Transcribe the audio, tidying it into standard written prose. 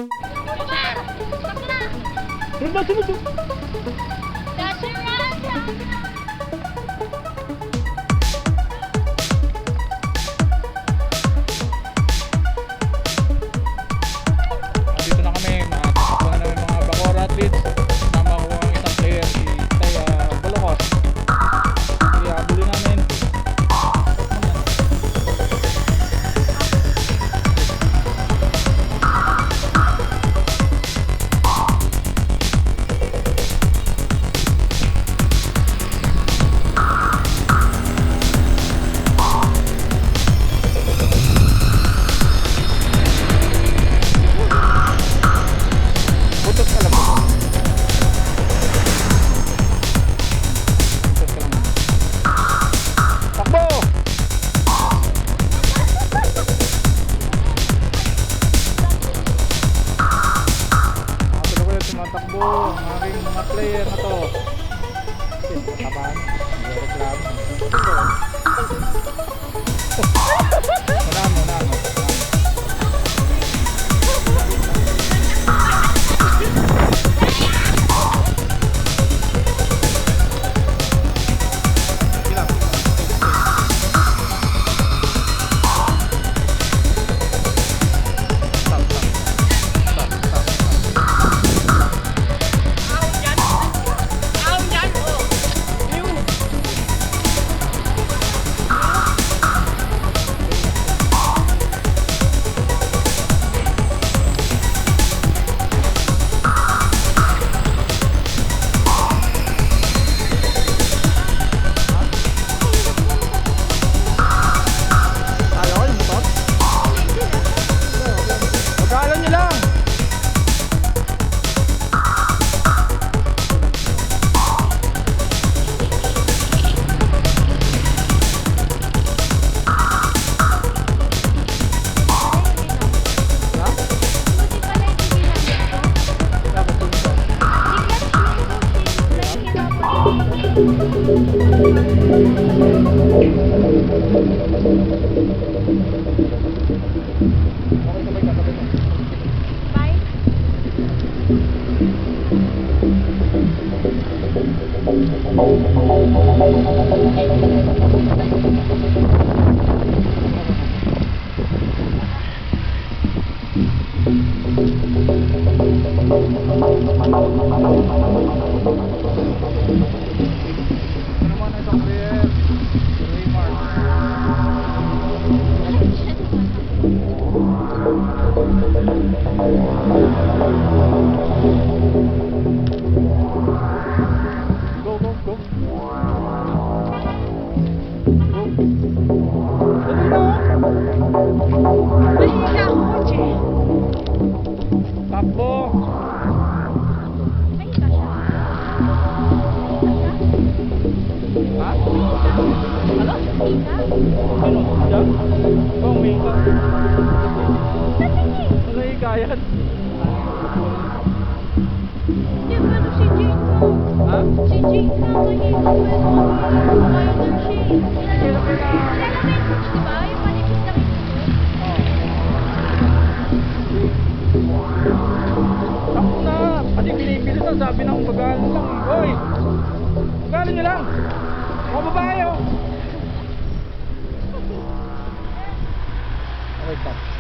Sunod ba? Sunod. Dito na kami. Nakatakbo na namin mga Bacoor athletes. Kasama ko ang isang player, si Taya Bolocos. Kaya habulin namin. Takbo ang aking mga player na to. Kapan, reklamo. Manano. Takbo. Ha? Ano? Diyan? Oh, may ika. Ano hikayat? Hindi, pero si Jane ko. Ha? Si Jane ko, kanina ko ito. Kaya ng shade. Diba? Yung manipis na rin Takbo na! Kasi pinipilit na sabi ng bagalo lang. Hoy! Bagalo nyo lang! Mga babae oh! Okay, stop.